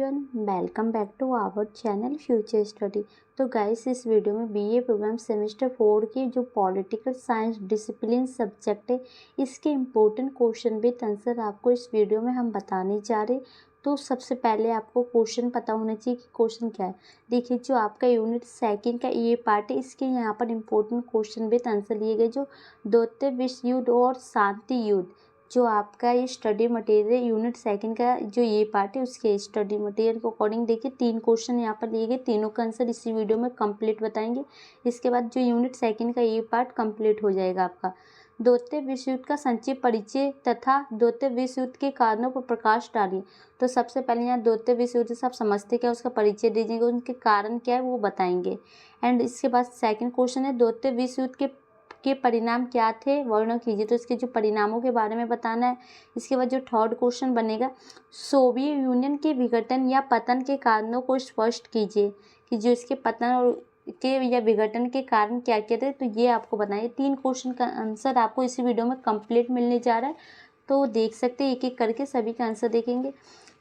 Everyone, welcome back to our channel future study. तो guys, इस video में BA programme semester 4 के जो पॉलिटिकल साइंस डिसिप्लिन सब्जेक्ट है, इसके इम्पोर्टेंट क्वेश्चन विद आंसर आपको इस वीडियो में हम बताने जा रहे। तो सबसे पहले आपको क्वेश्चन पता होना चाहिए कि क्वेश्चन क्या है। देखिए, जो आपका यूनिट सेकंड का ये पार्ट है, इसके यहाँ पर इम्पोर्टेंट क्वेश्चन विद आंसर लिए गए। जो द्वितीय विश्व युद्ध और शांति युद्ध, जो आपका ये स्टडी मटेरियल यूनिट सेकंड का जो ये पार्ट है, उसके स्टडी मटेरियल के अकॉर्डिंग देखिए 3 क्वेश्चन यहाँ पर लिए गए। तीनों का आंसर इसी वीडियो में कंप्लीट बताएंगे। इसके बाद जो यूनिट सेकंड का ये पार्ट कंप्लीट हो जाएगा आपका। द्वितीय विश्व युद्ध का संक्षिप्त परिचय तथा द्वितीय विश्व युद्ध के कारणों पर प्रकाश डालिए। तो सबसे पहले यहाँ द्वितीय विश्व युद्ध से आप समझते क्या, उसका परिचय दीजिएगा, उनके कारण क्या है वो बताएंगे। एंड इसके बाद सेकंड क्वेश्चन है द्वितीय विश्व युद्ध के परिणाम क्या थे, वर्ण कीजिए। तो इसके जो परिणामों के बारे में बताना है। इसके बाद जो थर्ड क्वेश्चन बनेगा, सोवियत यूनियन के विघटन या पतन के कारणों को स्पष्ट कीजिए, कि जो इसके पतन और के या विघटन के कारण क्या क्या थे, तो ये आपको बताइए। 3 क्वेश्चन का आंसर आपको इसी वीडियो में कंप्लीट मिलने जा रहा है। तो देख सकते हैं, एक एक करके सभी का आंसर देखेंगे।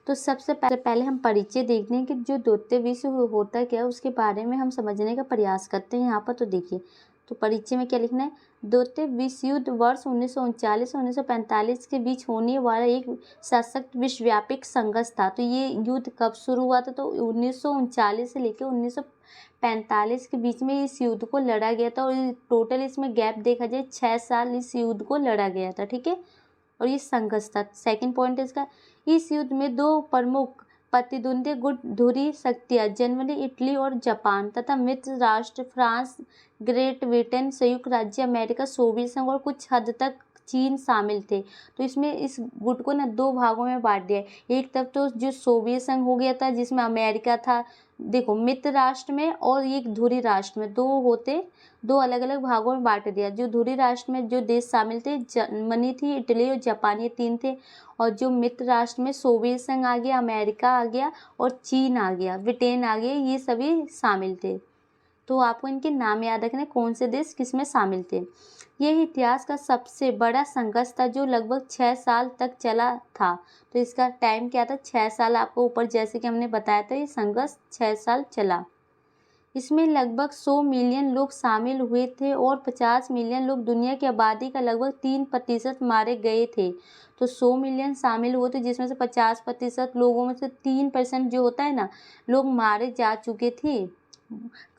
तो सबसे पहले हम परिचय देखते हैं कि जो द्वितीय विश्व होता क्या है, उसके बारे में हम समझने का प्रयास करते हैं यहाँ पर। तो देखिए, तो परिचय में क्या लिखना है। द्वितीय विश्व युद्ध वर्ष 1939 और 1945 के बीच होने वाला एक सशक्त विश्वव्यापी संघर्ष था। तो ये युद्ध कब शुरू हुआ था, तो 1939 से लेकर 1945 के बीच में इस युद्ध को लड़ा गया था। और टोटल इसमें गैप देखा जाए 6 साल इस युद्ध को लड़ा गया था, ठीक है। और ये संघर्ष था। सेकेंड पॉइंट इसका, इस युद्ध में 2 प्रमुख प्रतिद्वंदी गुट धुरी शक्तियाँ जर्मनी, इटली और जापान तथा मित्र राष्ट्र फ्रांस, ग्रेट ब्रिटेन, संयुक्त राज्य अमेरिका, सोवियत संघ और कुछ हद तक चीन शामिल थे। तो इसमें इस गुट को ना 2 भागों में बांट दिया है। एक तरफ तो जो सोवियत संघ हो गया था, जिसमें अमेरिका था, देखो मित्र राष्ट्र में, और एक धुरी राष्ट्र में, 2 अलग अलग भागों में बांट दिया। जो धुरी राष्ट्र में जो देश शामिल थे, जर्मनी थी, इटली और जापान, ये 3 थे। और जो मित्र राष्ट्र में सोवियत संघ आ गया, अमेरिका आ गया और चीन आ गया, ब्रिटेन आ गया, ये सभी शामिल थे। तो आपको इनके नाम याद रखने, कौन से देश किस में शामिल थे। यह इतिहास का सबसे बड़ा संघर्ष था जो लगभग 6 साल तक चला था। तो इसका टाइम क्या था, 6 साल। आपको ऊपर जैसे कि हमने बताया था, ये संघर्ष 6 साल चला। इसमें लगभग 100 मिलियन लोग शामिल हुए थे और 50 मिलियन लोग, दुनिया की आबादी का लगभग 3% मारे गए थे। तो 100 मिलियन शामिल हुए थे, जिसमें से 50% लोगों में से 3% जो होता है ना, लोग मारे जा चुके थे।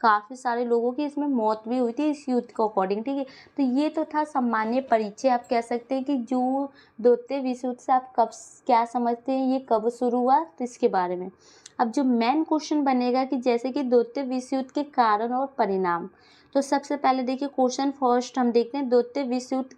काफ़ी सारे लोगों की इसमें मौत भी हुई थी इस युद्ध के अकॉर्डिंग, ठीक है। तो ये तो था सामान्य परिचय। आप कह सकते हैं कि जो द्वितीय विश्व युद्ध से आप कब क्या समझते हैं, ये कब शुरू हुआ, तो इसके बारे में। अब जो मेन क्वेश्चन बनेगा कि जैसे कि द्वितीय विश्व युद्ध के कारण और परिणाम। तो सबसे पहले देखिए, क्वेश्चन फर्स्ट हम देखते हैं द्वितीय विश्व युद्ध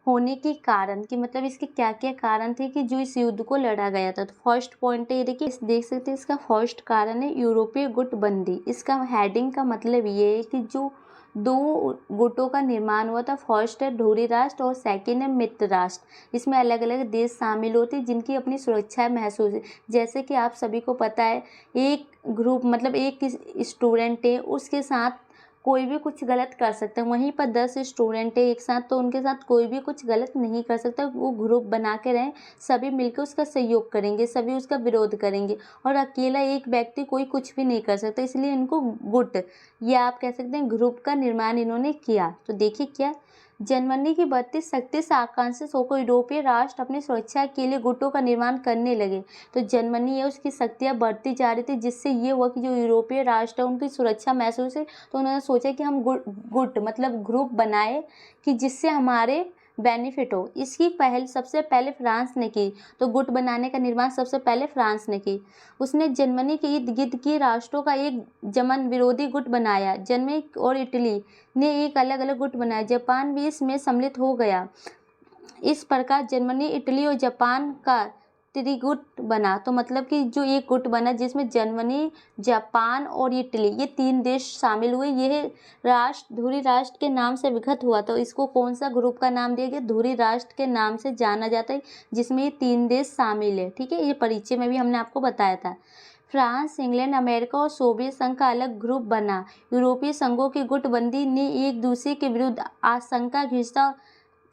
होने के कारण, कि मतलब इसके क्या क्या कारण थे कि जो इस युद्ध को लड़ा गया था। तो फर्स्ट पॉइंट है ये, देखिए देख सकते हैं, इसका फर्स्ट कारण है यूरोपीय गुटबंदी। इसका हेडिंग का मतलब ये है कि जो 2 गुटों का निर्माण हुआ था, फर्स्ट है धुरी राष्ट्र और सेकेंड है मित्र राष्ट्र। इसमें अलग अलग देश शामिल होते हैं जिनकी अपनी सुरक्षा महसूस है। जैसे कि आप सभी को पता है, एक ग्रुप मतलब एक स्टूडेंट है, उसके साथ कोई भी कुछ गलत कर सकता है। वहीं पर 10 स्टूडेंट है एक साथ, तो उनके साथ कोई भी कुछ गलत नहीं कर सकता। वो ग्रुप बना के रहें, सभी मिलकर उसका सहयोग करेंगे, सभी उसका विरोध करेंगे, और अकेला एक व्यक्ति कोई कुछ भी नहीं कर सकता। इसलिए इनको गुट, या आप कह सकते हैं ग्रुप का निर्माण इन्होंने किया। तो देखिए क्या, जर्मनी की बढ़ती शक्ति से आकांक्षित होकर यूरोपीय राष्ट्र अपनी सुरक्षा के लिए गुटों का निर्माण करने लगे। तो जर्मनी है, उसकी शक्तियाँ बढ़ती जा रही थी, जिससे ये हुआ कि जो यूरोपीय राष्ट्र है उनकी सुरक्षा महसूस है। तो उन्होंने सोचा कि हम गुट मतलब ग्रुप बनाए कि जिससे हमारे बेनिफिट हो। इसकी पहल सबसे पहले फ्रांस ने की। तो गुट बनाने का निर्माण सबसे पहले फ्रांस ने की। उसने जर्मनी के इर्द गिर्द के राष्ट्रों का एक जमन विरोधी गुट बनाया। जर्मनी और इटली ने एक अलग अलग गुट बनाया। जापान भी इसमें सम्मिलित हो गया। इस प्रकार जर्मनी, इटली और जापान का त्रिगुट बना। तो मतलब कि जो एक गुट बना जिसमें जर्मनी, जापान और इटली, ये 3 देश शामिल हुए। यह राष्ट्र धुरी राष्ट्र के नाम से विकसित हुआ। तो इसको कौन सा ग्रुप का नाम दिया गया, धुरी राष्ट्र के नाम से जाना जाता है, जिसमें ये 3 देश शामिल है, ठीक है। ये परिचय में भी हमने आपको बताया था। फ्रांस, इंग्लैंड, अमेरिका और सोवियत संघ का अलग ग्रुप बना। यूरोपीय संघों की गुटबंदी ने एक दूसरे के विरुद्ध आशंका घिसता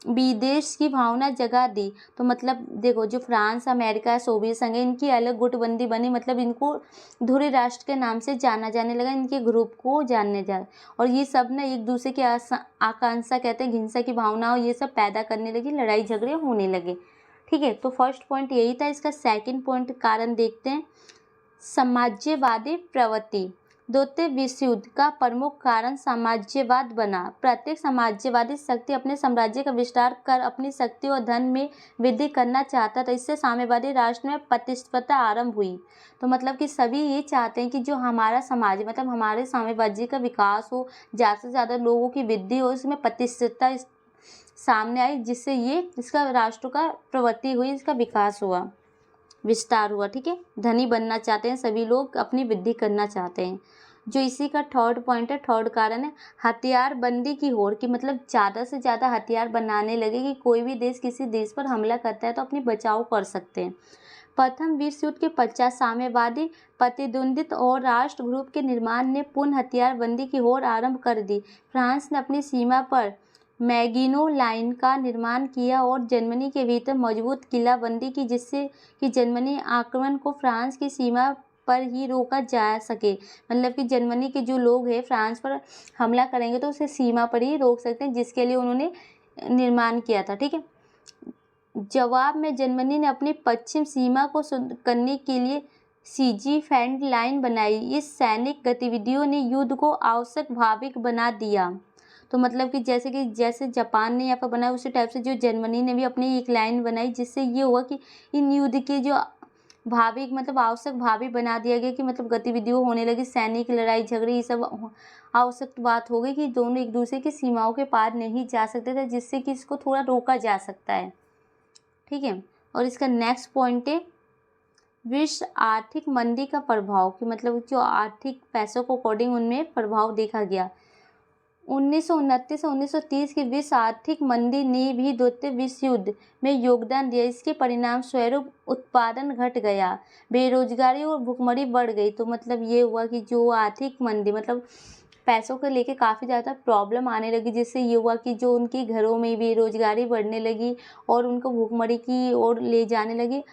विदेश की भावना जगा दी। तो मतलब देखो, जो फ्रांस, अमेरिका, सोवियत संघ है, इनकी अलग गुटबंदी बनी, मतलब इनको धुरी राष्ट्र के नाम से जाना जाने लगा, इनके ग्रुप को जानने जा, और ये सब ना एक दूसरे की आकांक्षा कहते हैं, हिंसा की भावना और ये सब पैदा करने लगी, लड़ाई झगड़े होने लगे। ठीक है, तो फर्स्ट पॉइंट यही था। इसका सेकंड पॉइंट कारण देखते हैं, साम्राज्यवादी प्रवृत्ति। द्वितीय विश्व युद्ध का प्रमुख कारण साम्राज्यवाद बना। प्रत्येक साम्राज्यवादी शक्ति अपने साम्राज्य का विस्तार कर अपनी शक्ति और धन में वृद्धि करना चाहता था। इससे साम्यवादी राष्ट्र में प्रतिस्पर्धा आरंभ हुई। तो मतलब कि सभी ये चाहते हैं कि जो हमारा समाज, मतलब हमारे साम्यवादी का विकास हो, ज़्यादा से ज़्यादा लोगों की वृद्धि हो, इसमें प्रतिस्पर्धा सामने आई, जिससे ये इसका राष्ट्र का प्रवृत्ति हुई, इसका विकास हुआ, विस्तार हुआ। ठीक है, धनी बनना चाहते हैं सभी लोग, अपनी वृद्धि करना चाहते हैं। जो इसी का थर्ड पॉइंट है, थर्ड कारण है हथियार बंदी की होड़, कि मतलब ज़्यादा से ज़्यादा हथियार बनाने लगे कि कोई भी देश किसी देश पर हमला करता है तो अपनी बचाव कर सकते हैं। प्रथम विश्व युद्ध के पश्चात साम्यवादी प्रतिद्वंद्वित और राष्ट्र ग्रुप के निर्माण ने पुनः हथियार बंदी की होड़ आरंभ कर दी। फ्रांस ने अपनी सीमा पर मैगिनो लाइन का निर्माण किया और जर्मनी के भीतर मजबूत किलाबंदी की, जिससे कि जर्मनी आक्रमण को फ्रांस की सीमा पर ही रोका जा सके। मतलब कि जर्मनी के जो लोग हैं फ्रांस पर हमला करेंगे तो उसे सीमा पर ही रोक सकते हैं, जिसके लिए उन्होंने निर्माण किया था। ठीक है, जवाब में जर्मनी ने अपनी पश्चिम सीमा को करने के लिए सीजी फ्रंट लाइन बनाई। इस सैनिक गतिविधियों ने युद्ध को आवश्यक भाविक बना दिया। तो मतलब कि जैसे जापान ने यहाँ पर बनाया, उसी टाइप से जो जर्मनी ने भी अपनी एक लाइन बनाई, जिससे ये हुआ कि इन युद्ध के जो भाविक, मतलब आवश्यक भावी बना दिया गया, कि मतलब गतिविधियों होने लगी, सैनिक लड़ाई झगड़े ये सब आवश्यक बात हो गई कि दोनों एक दूसरे की सीमाओं के पार नहीं जा सकते थे, जिससे कि इसको थोड़ा रोका जा सकता है। ठीक है, और इसका नेक्स्ट पॉइंट है विश्व आर्थिक मंदी का प्रभाव, कि मतलब जो आर्थिक पैसों को अकॉर्डिंग उनमें प्रभाव देखा गया। 1929 से 1930 की विश्व आर्थिक मंदी ने भी द्वितीय विश्व युद्ध में योगदान दिया। इसके परिणाम स्वरूप उत्पादन घट गया, बेरोजगारी और भुखमरी बढ़ गई। तो मतलब ये हुआ कि जो आर्थिक मंदी, मतलब पैसों को लेके काफ़ी ज़्यादा प्रॉब्लम आने लगी, जिससे ये हुआ कि जो उनके घरों में बेरोजगारी बढ़ने लगी और उनको भुखमरी की ओर ले जाने लगी।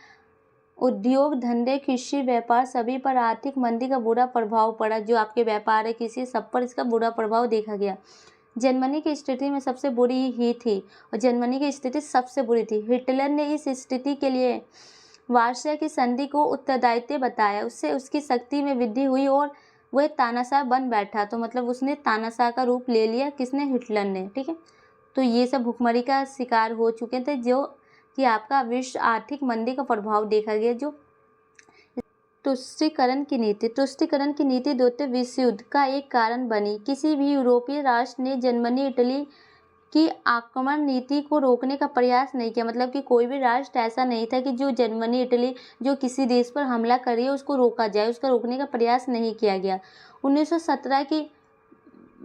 उद्योग धंधे, कृषि, व्यापार सभी पर आर्थिक मंदी का बुरा प्रभाव पड़ा। जो आपके व्यापार है, किसी सब पर इसका बुरा प्रभाव देखा गया। जर्मनी की स्थिति में सबसे बुरी ही थी, और जर्मनी की स्थिति सबसे बुरी थी। हिटलर ने इस स्थिति के लिए वार्सा की संधि को उत्तरदायित्व बताया। उससे उसकी शक्ति में वृद्धि हुई और वह तानाशाह बन बैठा। तो मतलब उसने तानाशाह का रूप ले लिया, किसने? हिटलर ने। ठीक है, तो ये सब भुखमरी का शिकार हो चुके थे, जो कि आपका विश्व आर्थिक मंदी का प्रभाव देखा गया। जो तुष्टीकरण की नीति द्वितीय विश्व युद्ध का एक कारण बनी। किसी भी यूरोपीय राष्ट्र ने जर्मनी, इटली की आक्रमण नीति को रोकने का प्रयास नहीं किया। मतलब कि कोई भी राष्ट्र ऐसा नहीं था कि जो जर्मनी, इटली जो किसी देश पर हमला कर रही है उसको रोका जाए, उसका रोकने का प्रयास नहीं किया गया। 1917 की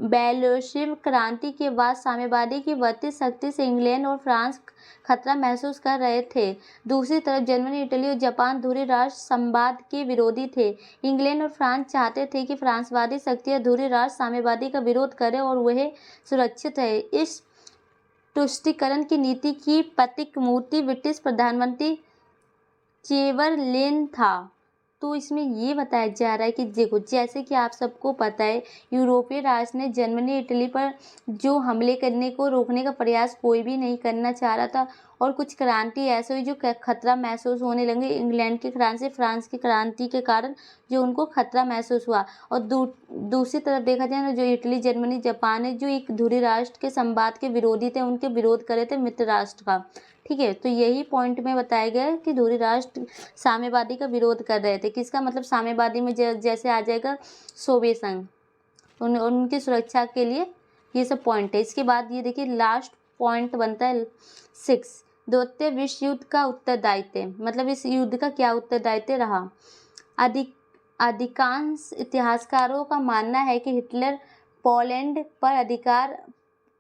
बेल्शेविक क्रांति के बाद साम्यवादी की बढ़ती शक्ति से इंग्लैंड और फ्रांस खतरा महसूस कर रहे थे। दूसरी तरफ जर्मनी, इटली और जापान धुरी राष्ट्र संवाद के विरोधी थे। इंग्लैंड और फ्रांस चाहते थे कि फ्रांसवादी शक्तियां धुरी राष्ट्र साम्यवादी का विरोध करें और वह सुरक्षित है। इस तुष्टीकरण की नीति की प्रतीक मूर्ति ब्रिटिश प्रधानमंत्री चेम्बरलेन था। तो इसमें ये बताया जा रहा है कि देखो, जैसे कि आप सबको पता है, यूरोपीय राष्ट्र ने जर्मनी, इटली पर जो हमले करने को रोकने का प्रयास कोई भी नहीं करना चाह रहा था, और कुछ क्रांति ऐसे हुई जो खतरा महसूस होने लगे। इंग्लैंड की क्रांति, फ्रांस की क्रांति के कारण जो उनको खतरा महसूस हुआ। और दूसरी तरफ देखा जाए ना, जो इटली, जर्मनी, जापान है, जो एक धुरी राष्ट्र के संवाद के विरोधी थे, उनके विरोध करे थे मित्र राष्ट्र का। ठीक है, तो यही पॉइंट में बताया गया है कि धुरी राष्ट्र साम्यवादी का विरोध कर रहे थे। किसका? मतलब साम्यवादी में जैसे आ जाएगा सोवियत संघ, उनकी सुरक्षा के लिए ये सब पॉइंट है। इसके बाद ये देखिए लास्ट पॉइंट बनता है 6, द्वितीय विश्व युद्ध का उत्तरदायित्व। मतलब इस युद्ध का क्या उत्तरदायित्व रहा? अधिकांश इतिहासकारों का मानना है कि हिटलर पोलैंड पर अधिकार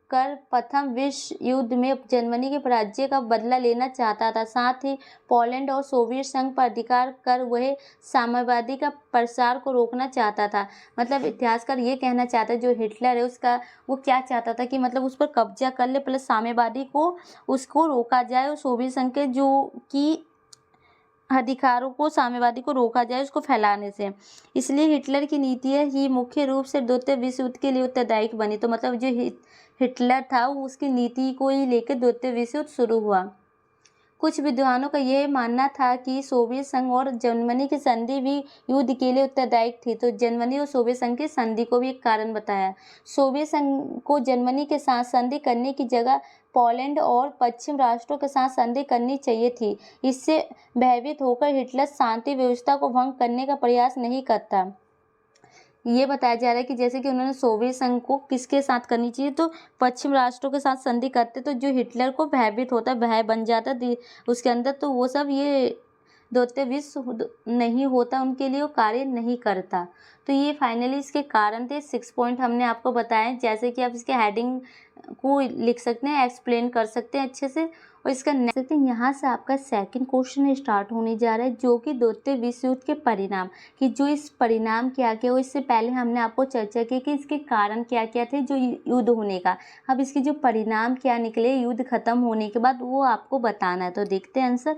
कर प्रथम विश्व युद्ध में जर्मनी के पराजय का बदला लेना चाहता था। साथ ही पोलैंड और सोवियत संघ पर अधिकार कर वह साम्यवादी का प्रसार को रोकना चाहता था। मतलब इतिहासकार ये कहना चाहता है जो हिटलर है उसका वो क्या चाहता था कि मतलब उस पर कब्जा कर ले, प्लस साम्यवादी को उसको रोका जाए और सोवियत संघ के जो कि अधिकारों को साम्यवादी को रोका जाए उसको फैलाने से। इसलिए हिटलर की नीतियाँ ही मुख्य रूप से द्वितीय विश्व युद्ध के लिए उत्तरदायी बनी। तो मतलब जो हिटलर था उसकी नीति को ही लेकर द्वितीय विश्व युद्ध शुरू हुआ। कुछ विद्वानों का यह मानना था कि सोवियत संघ और जर्मनी की संधि भी युद्ध के लिए उत्तरदायी थी। तो जर्मनी और सोवियत संघ की संधि को भी एक कारण बताया। सोवियत संघ को जर्मनी के साथ संधि करने की जगह पोलैंड और पश्चिम राष्ट्रों के साथ संधि करनी चाहिए थी। इससे भयभीत होकर हिटलर शांति व्यवस्था को भंग करने का प्रयास नहीं करता। ये बताया जा रहा है कि जैसे कि उन्होंने सोवियत संघ को किसके साथ करनी चाहिए, तो पश्चिम राष्ट्रों के साथ संधि करते तो जो हिटलर को भयभीत होता, भय बन जाता उसके अंदर, तो वो सब ये द्वितीय विश्व युद्ध नहीं होता, उनके लिए वो कार्य नहीं करता। तो ये फाइनली इसके कारण थे। 6 पॉइंट हमने आपको बताए, जैसे कि आप इसके हेडिंग को लिख सकते हैं, एक्सप्लेन कर सकते हैं अच्छे से। और इसका नेक्स्ट यहाँ से आपका सेकंड क्वेश्चन स्टार्ट होने जा रहा है, जो कि द्वितीय विश्व युद्ध के परिणाम, कि जो इस परिणाम क्या क्या हो। इससे पहले हमने आपको चर्चा की कि इसके कारण क्या क्या थे जो युद्ध होने का। अब इसके जो परिणाम क्या निकले युद्ध खत्म होने के बाद, वो आपको बताना है। तो देखते हैं आंसर।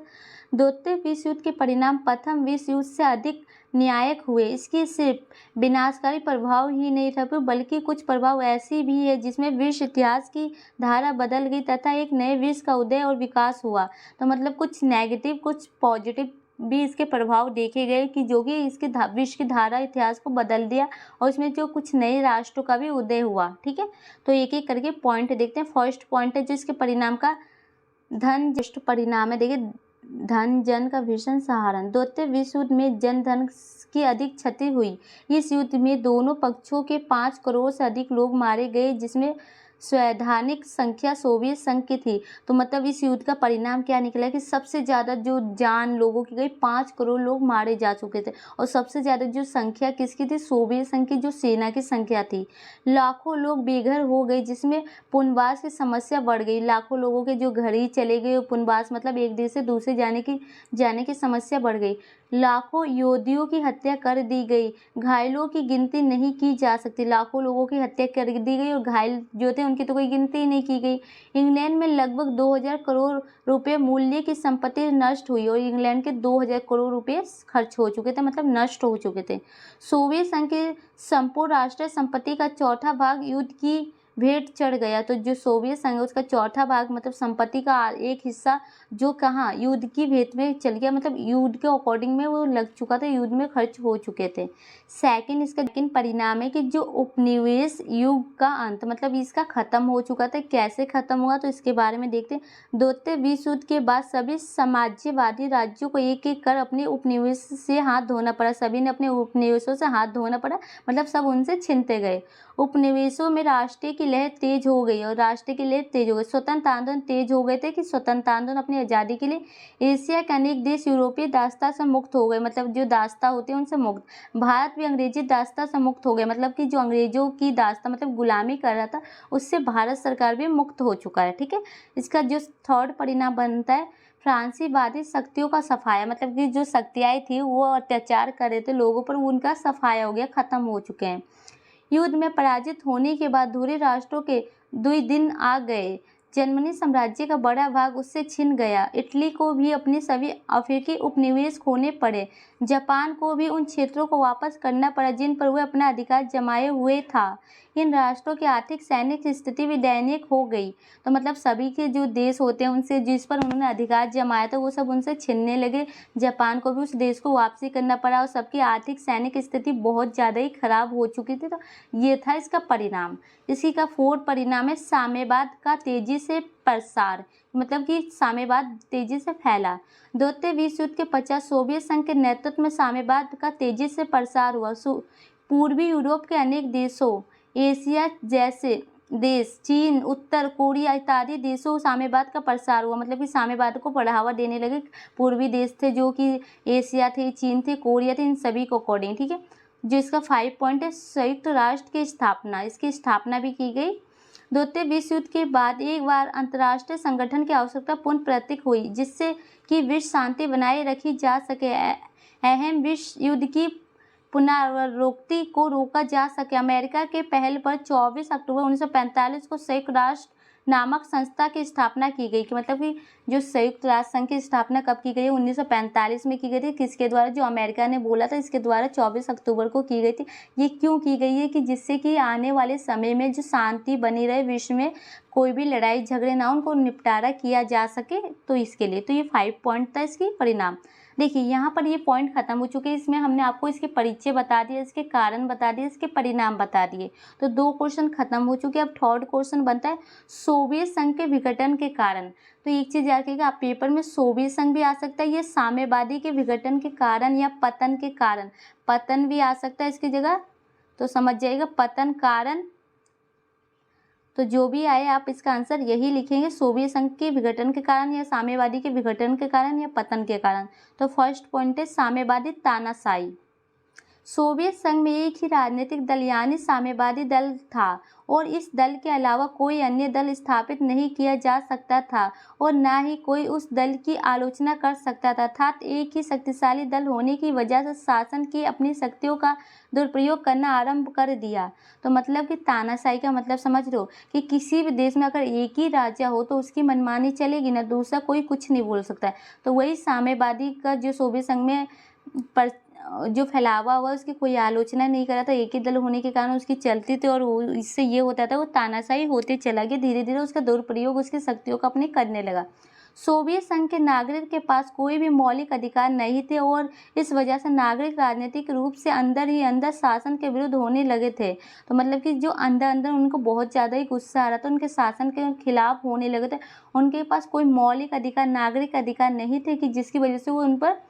द्वितीय विश्व युद्ध के परिणाम प्रथम विश्व युद्ध से अधिक न्यायिक हुए। इसके सिर्फ विनाशकारी प्रभाव ही नहीं था, बल्कि कुछ प्रभाव ऐसी भी है जिसमें विश्व इतिहास की धारा बदल गई तथा एक नए विश्व का उदय और विकास हुआ। तो मतलब कुछ नेगेटिव कुछ पॉजिटिव भी इसके प्रभाव देखे गए कि जो कि इसके विश्व की धारा इतिहास को बदल दिया और इसमें जो कुछ नए राष्ट्रों का भी उदय हुआ। ठीक है, तो एक एक करके पॉइंट देखते हैं। फर्स्ट पॉइंट है जो इसके परिणाम का धन ज्येष्ठ परिणाम है। देखिए, धन जन का भीषण सहारण। द्वितीय विश्व युद्ध में जन धन की अधिक क्षति हुई। इस युद्ध में दोनों पक्षों के 5 करोड़ से अधिक लोग मारे गए, जिसमें स्वैधानिक संख्या सोवियत संघ की थी। तो मतलब इस युद्ध का परिणाम क्या निकला कि सबसे ज़्यादा जो जान लोगों की गई, 5 करोड़ लोग मारे जा चुके थे। और सबसे ज़्यादा जो संख्या किसकी थी, सोवियत संघ की जो सेना की संख्या थी। लाखों लोग बेघर हो गए, जिसमें पुनर्वास की समस्या बढ़ गई। लाखों लोगों के जो घर ही चले गए, पुनर्वास मतलब एक देश से दूसरे जाने की समस्या बढ़ गई। लाखों योद्धियों की हत्या कर दी गई। घायलों की गिनती नहीं की जा सकती। लाखों लोगों की हत्या कर दी गई और घायल जो थे उनकी तो कोई गिनती ही नहीं की गई। इंग्लैंड में लगभग 2000 करोड़ रुपए मूल्य की संपत्ति नष्ट हुई और इंग्लैंड के 2000 करोड़ रुपए खर्च हो चुके थे, मतलब नष्ट हो चुके थे। सोवियत संघ के संपूर्ण राष्ट्रीय संपत्ति का चौथा भाग युद्ध की भेंट चढ़ गया। तो जो सोवियत संघ है उसका चौथा भाग मतलब संपत्ति का एक हिस्सा जो कहाँ युद्ध की भेंट में चल गया, मतलब युद्ध के अकॉर्डिंग में वो लग चुका था, युद्ध में खर्च हो चुके थे। सेकंड इसका परिणाम है कि जो उपनिवेश युग का अंत, मतलब इसका खत्म हो चुका था। कैसे खत्म हुआ तो इसके बारे में देखते हैं। द्वितीय विश्व युद्ध के बाद सभी साम्राज्यवादी राज्यों को एक एक कर अपने उपनिवेश से हाथ धोना पड़ा। सभी ने अपने उपनिवेशों से हाथ धोना पड़ा, मतलब सब उनसे छीनते गए। उपनिवेशों में राष्ट्रीय की लहर तेज हो गई और राष्ट्रीय की लहर तेज हो गई। स्वतंत्र आंदोलन तेज हो गए थे कि स्वतंत्र आंदोलन अपनी आज़ादी के लिए। एशिया के अनेक देश यूरोपीय दास्ता से मुक्त हो गए, मतलब जो दास्ता होती है उनसे मुक्त। भारत भी अंग्रेजी दास्ता से मुक्त हो गए, मतलब कि जो अंग्रेजों की दास्ता मतलब गुलामी कर रहा था उससे भारत सरकार भी मुक्त हो चुका है। ठीक है, इसका जो थर्ड परिणाम बनता है फ्रांसीवादी शक्तियों का सफाया, मतलब कि जो शक्तियाँ थी वो अत्याचार कर रहे थे लोगों पर, उनका सफाया हो गया, खत्म हो चुके हैं। युद्ध में पराजित होने के बाद धुरी राष्ट्रों के 2 दिन आ गए। जर्मनी साम्राज्य का बड़ा भाग उससे छिन गया। इटली को भी अपने सभी अफ्रीकी उपनिवेश खोने पड़े। जापान को भी उन क्षेत्रों को वापस करना पड़ा जिन पर वह अपना अधिकार जमाए हुए था। इन राष्ट्रों की आर्थिक सैनिक स्थिति भी दयनीय हो गई। तो मतलब सभी के जो देश होते हैं उनसे जिस पर उन्होंने अधिकार जमाया था वो सब उनसे छीनने लगे। जापान को भी उस देश को वापसी करना पड़ा और सबकी आर्थिक सैनिक स्थिति बहुत ज़्यादा ही खराब हो चुकी थी। तो ये था इसका परिणाम। इसी का फोर्थ परिणाम है साम्यवाद का तेजी से प्रसार, मतलब कि साम्यवाद तेजी से फैला। द्वितीय विश्व युद्ध के पश्चात सोवियत संघ के नेतृत्व में साम्यवाद का तेजी से प्रसार हुआ। पूर्वी यूरोप के अनेक देशों, एशिया जैसे देश, चीन, उत्तर कोरिया इत्यादि देशों साम्यवाद का प्रसार हुआ, मतलब कि साम्यवाद को बढ़ावा देने लगे। पूर्वी देश थे जो कि एशिया थे, चीन थे, कोरिया थे, इन सभी को अकॉर्डिंग। ठीक है, जो इसका 5 पॉइंट है संयुक्त राष्ट्र की स्थापना, इसकी स्थापना भी की गई। द्वितीय विश्व युद्ध के बाद एक बार अंतर्राष्ट्रीय संगठन की आवश्यकता पूर्ण प्रतीक हुई, जिससे कि विश्व शांति बनाए रखी जा सके, अहम विश्व युद्ध की पुनरावृत्ति को रोका जा सके। अमेरिका के पहल पर 24 अक्टूबर 1945 को संयुक्त राष्ट्र नामक संस्था की स्थापना की गई। कि मतलब कि जो संयुक्त राष्ट्र संघ की स्थापना कब की गई? 1945 में की गई थी। किसके द्वारा? जो अमेरिका ने बोला था, इसके द्वारा 24 अक्टूबर को की गई थी। ये क्यों की गई है? कि जिससे कि आने वाले समय में जो शांति बनी रहे, विश्व में कोई भी लड़ाई झगड़े ना, उनको निपटारा किया जा सके, तो इसके लिए। तो ये 5 पॉइंट था इसकी परिणाम। देखिए यहाँ पर ये पॉइंट खत्म हो चुके हैं। इसमें हमने आपको इसके परिचय बता दिया, इसके कारण बता दिए, इसके परिणाम बता दिए। तो 2 क्वेश्चन खत्म हो चुके हैं। अब थर्ड क्वेश्चन बनता है सोवियत संघ के विघटन के कारण। तो एक चीज़ याद रखिएगा, आप पेपर में सोवियत संघ भी आ सकता है, ये साम्यवादी के विघटन के कारण या पतन के कारण, पतन भी आ सकता है इसकी जगह। तो समझ जाइएगा, पतन कारण। तो जो भी आए आप इसका आंसर यही लिखेंगे, सोवियत संघ के विघटन के कारण या साम्यवादी के विघटन के कारण या पतन के कारण। तो फर्स्ट पॉइंट है साम्यवादी तानाशाही। सोवियत संघ में एक ही राजनीतिक दल यानी साम्यवादी दल था और इस दल के अलावा कोई अन्य दल स्थापित नहीं किया जा सकता था और न ही कोई उस दल की आलोचना कर सकता था। अर्थात एक ही शक्तिशाली दल होने की वजह से शासन की अपनी शक्तियों का दुरुपयोग करना आरंभ कर दिया। तो मतलब कि तानाशाही का मतलब समझ लो कि किसी भी देश में अगर एक ही राजा हो तो उसकी मनमानी चलेगी ना, दूसरा कोई कुछ नहीं बोल सकता है। तो वही साम्यवादी का जो सोवियत संघ में जो फैलावा हुआ, उसकी कोई आलोचना नहीं करा था, एक ही दल होने के कारण उसकी चलती थी और वो इससे ये होता था, वो तानाशाही होते चला गया। धीरे धीरे उसका दुरुपयोग उसकी शक्तियों का अपने करने लगा। सोवियत संघ के नागरिक के पास कोई भी मौलिक अधिकार नहीं थे और इस वजह से नागरिक राजनीतिक रूप से अंदर ही अंदर शासन के विरुद्ध होने लगे थे। तो मतलब कि जो अंदर अंदर उनको बहुत ज़्यादा ही गुस्सा आ रहा था, उनके शासन के खिलाफ होने लगे थे। उनके पास कोई मौलिक अधिकार, नागरिक अधिकार नहीं थे कि जिसकी वजह से वो उन पर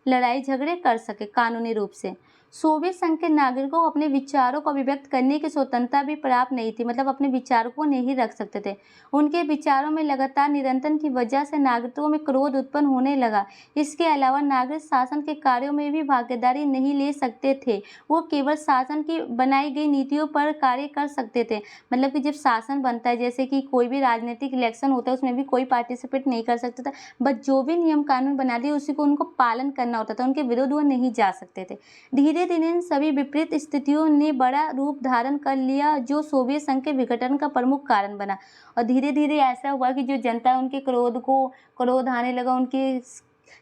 लड़ाई झगड़े कर सके कानूनी रूप से। सोवियत संघ के नागरिकों को अपने विचारों को अभिव्यक्त करने की स्वतंत्रता भी प्राप्त नहीं थी, मतलब अपने विचारों को नहीं रख सकते थे। उनके विचारों में लगातार निरंतर की वजह से नागरिकों में क्रोध उत्पन्न होने लगा। इसके अलावा नागरिक शासन के कार्यों में भी भागीदारी नहीं ले सकते थे, वो केवल शासन की बनाई गई नीतियों पर कार्य कर सकते थे। मतलब कि जब शासन बनता है, जैसे कि कोई भी राजनीतिक इलेक्शन होता है, उसमें भी कोई पार्टिसिपेट नहीं कर सकता था, बट जो भी नियम कानून बना दिए उसी को उनको पालन करना होता था, उनके विरुद्ध वो नहीं जा सकते थे। धीरे धीरे इन सभी विपरीत स्थितियों ने बड़ा रूप धारण कर लिया, जो सोवियत संघ के विघटन का प्रमुख कारण बना। और धीरे धीरे ऐसा हुआ कि जो जनता है उनके क्रोध आने लगा, उनके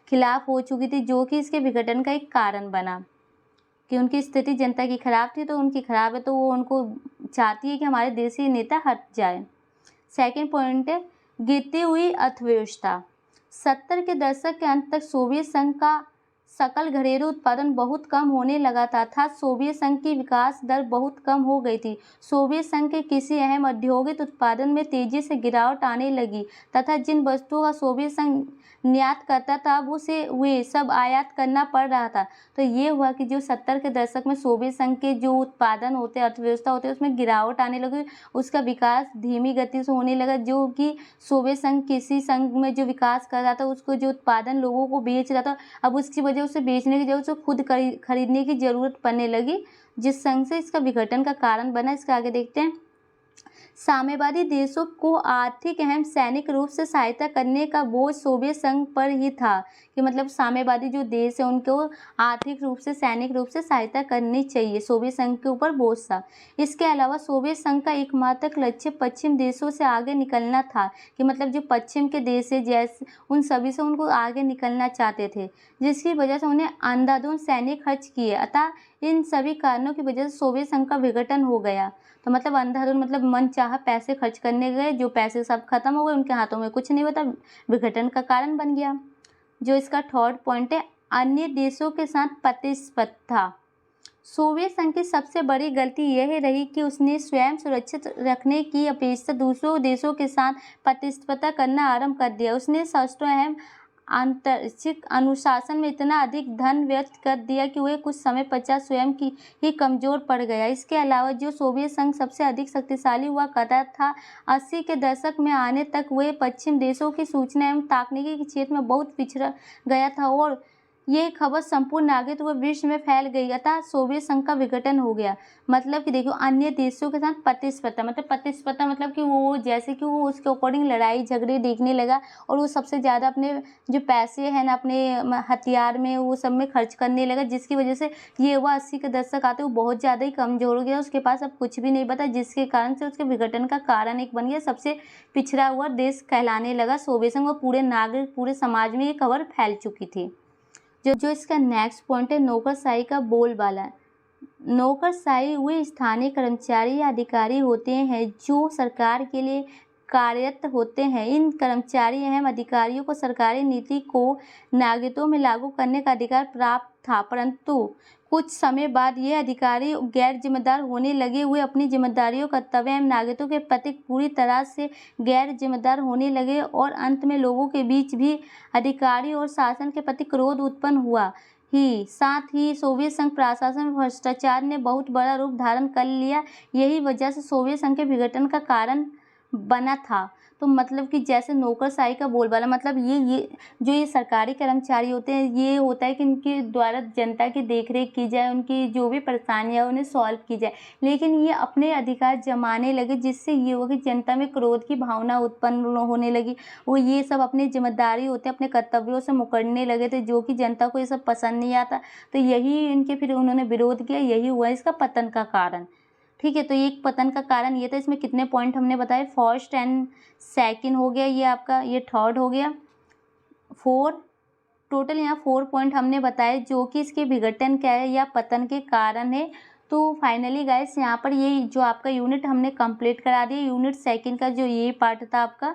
खिलाफ हो चुकी थी, जो कि इसके विघटन का एक कारण बना। कि उनकी स्थिति जनता की खराब थी, तो उनकी खराब है, तो वो उनको चाहती है कि हमारे देश के नेता हट जाए। सेकेंड पॉइंट है गिरती हुई अर्थव्यवस्था। 70 के दशक के अंत तक सोवियत संघ का सकल घरेलू उत्पादन बहुत कम होने लगा था, अर्थात सोवियत संघ की विकास दर बहुत कम हो गई थी। सोवियत संघ के किसी अहम औद्योगिक उत्पादन में तेजी से गिरावट आने लगी तथा जिन वस्तुओं का सोवियत संघ निर्यात करता था उसे वे सब आयात करना पड़ रहा था। तो ये हुआ कि जो 70 के दशक में सोवियत संघ के जो उत्पादन होते, अर्थव्यवस्था होते, उसमें गिरावट आने लगी, उसका विकास धीमी गति से होने लगा। जो कि सोवियत संघ किसी संघ में जो विकास कर रहा था, उसको जो उत्पादन लोगों को बेच रहा था, अब उसकी वजह उसे बेचने की जगह उसे खुद खरीदने की जरूरत पड़ने लगी, जिस संघ से इसका विघटन का कारण बना। इसका आगे देखते हैं। साम्यवादी देशों को आर्थिक एवं सैनिक रूप से सहायता करने का बोझ सोवियत संघ पर ही था। कि मतलब साम्यवादी जो देश है उनको आर्थिक रूप से, सैनिक रूप से सहायता करनी चाहिए, सोवियत संघ के ऊपर बोझ था। इसके अलावा सोवियत संघ का एकमात्र लक्ष्य पश्चिम देशों से आगे निकलना था। कि मतलब जो पश्चिम के देश है, जैसे उन सभी से उनको आगे निकलना चाहते थे, जिसकी वजह से उन्हें अंधाधुंध सैनिक खर्च किए। अतः इन सभी कारणों की वजह से सोवियत संघ का विघटन हो गया। तो मतलब अंधाधुंध मतलब मन चाहा पैसे खर्च करने गए, जो पैसे सब खत्म हो गए, उनके हाथों में कुछ नहीं बता, विघटन का कारण बन गया। जो इसका थर्ड पॉइंट है अन्य देशों के साथ प्रतिस्पर्धा। सोवियत संघ की सबसे बड़ी गलती यह रही कि उसने स्वयं सुरक्षित रखने की अपेक्षा दूसरों देशों के साथ प्रतिस्पर्धा करना आरंभ कर दिया। उसने शस्त्रों एवं आंतरिक अनुशासन में इतना अधिक धन व्यर्थ कर दिया कि वह कुछ समय पश्चात स्वयं की ही कमजोर पड़ गया। इसके अलावा जो सोवियत संघ सबसे अधिक शक्तिशाली हुआ करता था, 80 के दशक में आने तक वह पश्चिम देशों की सूचना एवं तकनीकी के क्षेत्र में बहुत पिछड़ गया था और ये खबर संपूर्ण नागरिकत्व विश्व में फैल गई अतः सोवियत संघ का विघटन हो गया। मतलब कि देखो अन्य देशों के साथ प्रतिस्पर्धा, मतलब प्रतिस्पर्धा मतलब कि वो जैसे कि वो उसके अकॉर्डिंग लड़ाई झगड़े देखने लगा और वो सबसे ज़्यादा अपने जो पैसे हैं ना अपने हथियार में वो सब में खर्च करने लगा, जिसकी वजह से ये हुआ 80 के दशक आते वो बहुत ज़्यादा ही कमज़ोर हो गया, उसके पास अब कुछ भी नहीं बचा, जिसके कारण से उसके विघटन का कारण एक बन गया, सबसे पिछड़ा हुआ देश कहलाने लगा सोवियत संघ और पूरे नागरिक पूरे समाज में ये खबर फैल चुकी थी। जो इसका नेक्स्ट पॉइंट है नौकरशाही का बोलबाला। नौकरशाही वे स्थानीय कर्मचारी या अधिकारी होते हैं जो सरकार के लिए कार्यरत होते हैं। इन कर्मचारी अहम अधिकारियों को सरकारी नीति को नागरिकों में लागू करने का अधिकार प्राप्त था, परंतु कुछ समय बाद ये अधिकारी गैर जिम्मेदार होने लगे हुए अपनी जिम्मेदारियों कर्तव्य एवं नागरिकों के प्रति पूरी तरह से गैर जिम्मेदार होने लगे और अंत में लोगों के बीच भी अधिकारी और शासन के प्रति क्रोध उत्पन्न हुआ ही। साथ ही सोवियत संघ प्रशासन में भ्रष्टाचार ने बहुत बड़ा रूप धारण कर लिया, यही वजह से सोवियत संघ के विघटन का कारण बना था। तो मतलब कि जैसे नौकरशाही का बोलबाला मतलब ये जो ये सरकारी कर्मचारी होते हैं ये होता है कि इनके द्वारा जनता की देखरेख की जाए, उनकी जो भी परेशानियाँ उन्हें सॉल्व की जाए, लेकिन ये अपने अधिकार जमाने लगे जिससे ये हुआ कि जनता में क्रोध की भावना उत्पन्न होने लगी। वो ये सब अपनी जिम्मेदारी होते अपने कर्तव्यों से मुकरने लगे थे, जो कि जनता को ये सब पसंद नहीं आता। तो यही इनके फिर उन्होंने विरोध किया, यही हुआ इसका पतन का कारण। ठीक है, तो ये एक पतन का कारण ये था। इसमें कितने पॉइंट हमने बताए, फर्स्ट एंड सेकंड हो गया ये आपका, ये थर्ड हो गया, 4 टोटल यहाँ 4 पॉइंट हमने बताए जो कि इसके विघटन क्या है या पतन के कारण है। तो फाइनली गाइस यहाँ पर ये जो आपका यूनिट हमने कंप्लीट करा दिया, यूनिट सेकंड का जो ये पार्ट था आपका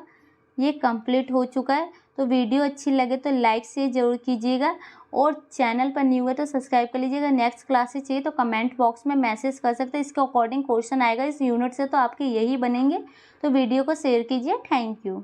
ये कंप्लीट हो चुका है। तो वीडियो अच्छी लगे तो लाइक शेयर जरूर कीजिएगा और चैनल पर न्यू है तो सब्सक्राइब कर लीजिएगा। नेक्स्ट क्लासेस चाहिए तो कमेंट बॉक्स में मैसेज कर सकते हैं, इसके अकॉर्डिंग क्वेश्चन आएगा इस यूनिट से तो आपके यही बनेंगे। तो वीडियो को शेयर कीजिए। Thank you.